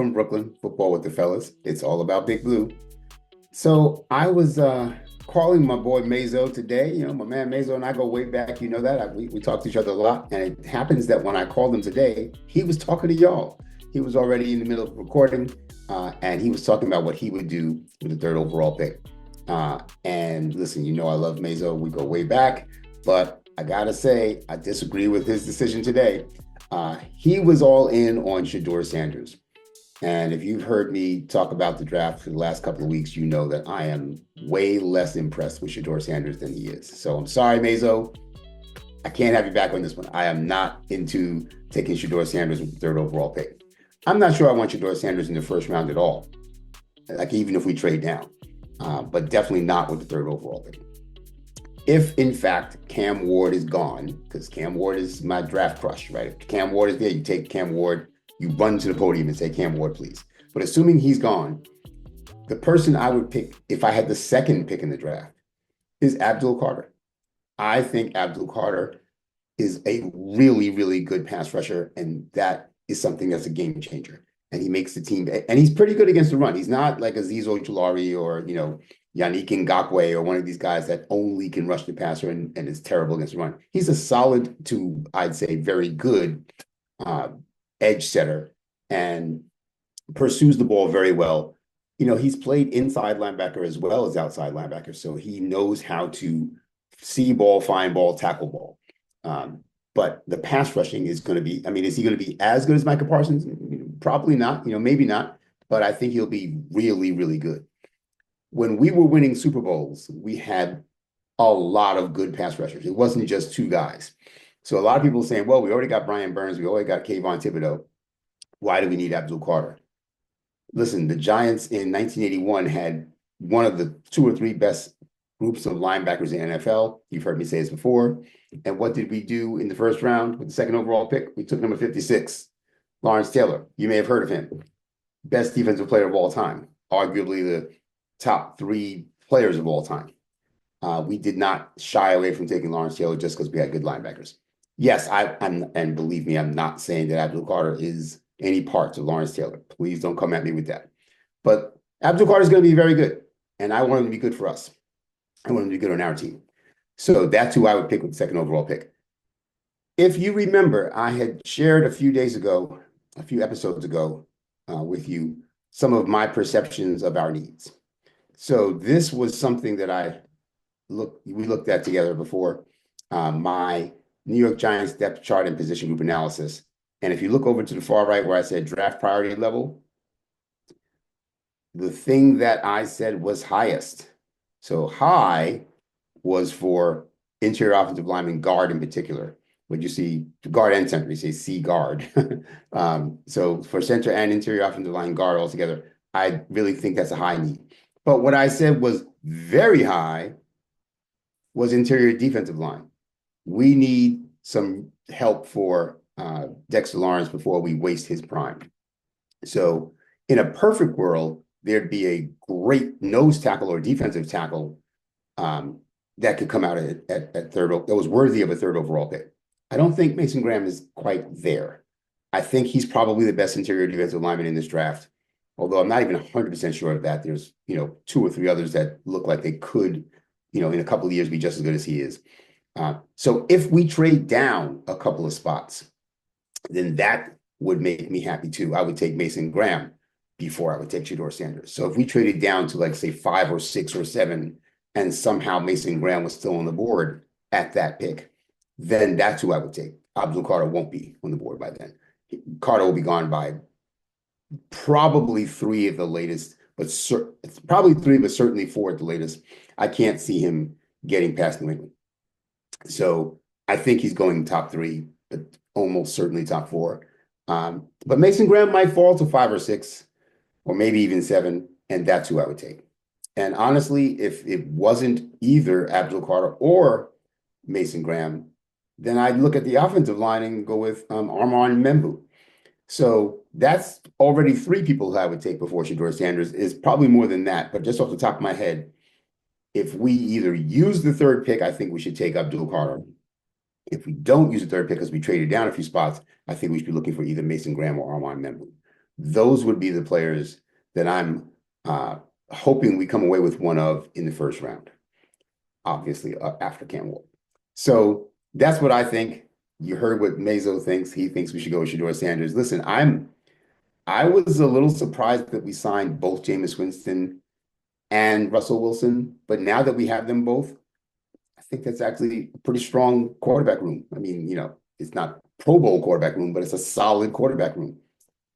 from Brooklyn, football with the fellas. It's all about Big Blue. So I was calling my boy Mazo today. You know, my man Mazo and I go way back. You know that we talk to each other a lot, and it happens that when I called him today, he was talking to y'all. He was already in the middle of recording, and he was talking about what he would do with the third overall pick. And listen, you know I love Mazo. We go way back, but I gotta say I disagree with his decision today. He was all in on Shedeur Sanders. And if you've heard me talk about the draft for the last couple of weeks, you know that I am way less impressed with Shedeur Sanders than he is. So I'm sorry, Mazo. I can't have you back on this one. I am not into taking Shedeur Sanders with the third overall pick. I'm not sure I want Shedeur Sanders in the first round at all, like even if we trade down, but definitely not with the third overall pick. If, in fact, Cam Ward is gone, because Cam Ward is my draft crush, right? If Cam Ward is there, you take Cam Ward, you run to the podium and say, Cam Ward, please. But assuming he's gone, the person I would pick if I had the second pick in the draft is Abdul Carter. I think Abdul Carter is a really, really good pass rusher, and that is something that's a game changer. And he makes the team, and he's pretty good against the run. He's not like Azeez Ojulari or, Yannick Ngakoue or one of these guys that only can rush the passer and is terrible against the run. He's a solid to, I'd say, very good edge setter and pursues the ball very well. He's played inside linebacker as well as outside linebacker, so he knows how to see ball, find ball, tackle ball. But the pass rushing is going to be, is he going to be as good as Micah Parsons? Probably not, maybe not, but I think he'll be really, really good. When we were winning Super Bowls, we had a lot of good pass rushers. It wasn't just two guys. So a lot of people saying, well, we already got Brian Burns. We already got Kayvon Thibodeau. Why do we need Abdul Carter? Listen, the Giants in 1981 had one of the two or three best groups of linebackers in the NFL. You've heard me say this before. And what did we do in the first round with the second overall pick? We took number 56, Lawrence Taylor. You may have heard of him. Best defensive player of all time, arguably the top three players of all time. We did not shy away from taking Lawrence Taylor just because we had good linebackers. Yes, and believe me, I'm not saying that Abdul Carter is any parts of Lawrence Taylor. Please don't come at me with that. But Abdul Carter is going to be very good, and I want him to be good for us. I want him to be good on our team. So that's who I would pick with the second overall pick. If you remember, I had shared a few episodes ago with you, some of my perceptions of our needs. So this was something that we looked at together before, my New York Giants depth chart and position group analysis. And if you look over to the far right where I said draft priority level, the thing that I said was highest. So high was for interior offensive lineman, guard in particular. Would you see guard and center? You say C guard. So for center and interior offensive line guard altogether, I really think that's a high need. But what I said was very high was interior defensive line. We need some help for Dexter Lawrence before we waste his prime. So in a perfect world, there'd be a great nose tackle or defensive tackle that could come out at third, that was worthy of a third overall pick. I don't think Mason Graham is quite there. I think he's probably the best interior defensive lineman in this draft. Although I'm not even 100% sure of that. There's, two or three others that look like they could, in a couple of years be just as good as he is. So if we trade down a couple of spots, then that would make me happy too. I would take Mason Graham before I would take Shedeur Sanders. So if we traded down to like say 5 or 6 or 7, and somehow Mason Graham was still on the board at that pick, then that's who I would take. Abdul Carter won't be on the board by then. Carter will be gone by probably 3 at the latest, but probably 3, but certainly 4 at the latest. I can't see him getting past New England. So I think he's going top 3, but almost certainly top 4. But Mason Graham might fall to 5 or 6, or maybe even 7, and that's who I would take. And honestly, if it wasn't either Abdul Carter or Mason Graham, then I'd look at the offensive line and go with Armand Membou. So that's already 3 people who I would take before Shedeur Sanders. Is probably more than that, but just off the top of my head, if we either use the third pick, I think we should take Abdul Carter. If we don't use the third pick because we traded down a few spots, I think we should be looking for either Mason Graham or Armand Membou. those would be the players that I'm hoping we come away with one of in the first round, obviously after Cam Ward. So that's what I think. You heard what Mazo thinks. He thinks we should go with Shedeur Sanders. Listen, I was a little surprised that we signed both Jameis Winston and Russell Wilson, but now that we have them both, I think that's actually a pretty strong quarterback room. I mean, it's not Pro Bowl quarterback room, but it's a solid quarterback room.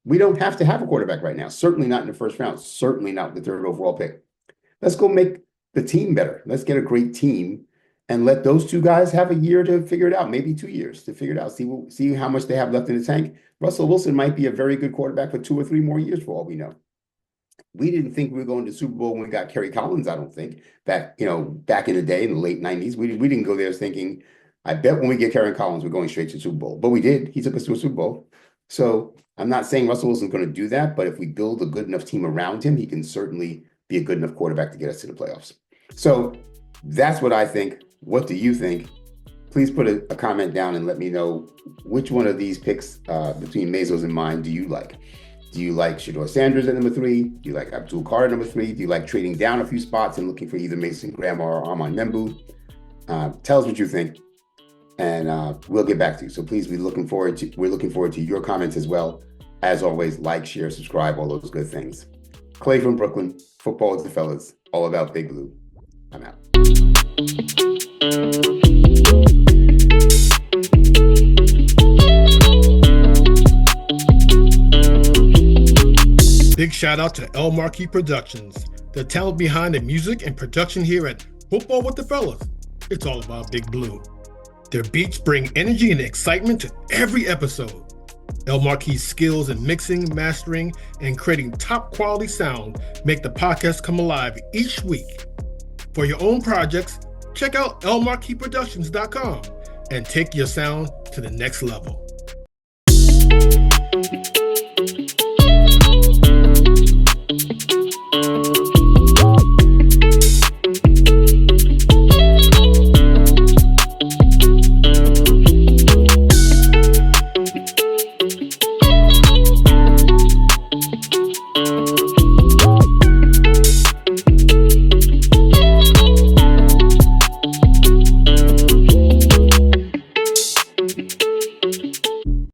We don't have to have a quarterback right now. Certainly not in the first round. Certainly not with the third overall pick. Let's go make the team better. Let's get a great team and let those two guys have a year to figure it out, maybe 2 years to figure it out. See how much they have left in the tank. Russell Wilson might be a very good quarterback for 2 or 3 more years for all we know. We didn't think we were going to the Super Bowl when we got Kerry Collins, I don't think. Back in the day, in the late 90s, we didn't go there thinking, I bet when we get Kerry Collins, we're going straight to the Super Bowl. But we did. He took us to a Super Bowl. So I'm not saying Russell Wilson's going to do that, but if we build a good enough team around him, he can certainly be a good enough quarterback to get us to the playoffs. So that's what I think. What do you think? Please put a comment down and let me know which one of these picks between Mazo's and mine do you like? Do you like Shedeur Sanders at number 3? Do you like Abdul Carr at number 3? Do you like trading down a few spots and looking for either Mason Graham or Armand Membu? Tell us what you think, and we'll get back to you. So please, we're looking forward to your comments as well. As always, like, share, subscribe, all those good things. Clay from Brooklyn, Football with the Fellas, all about Big Blue. I'm out. Big shout out to El Marquis Productions, the talent behind the music and production here at Football with the Fellas. It's all about Big Blue. Their beats bring energy and excitement to every episode. El Marquis' skills in mixing, mastering, and creating top quality sound make the podcast come alive each week. For your own projects, check out elmarquisproductions.com and take your sound to the next level.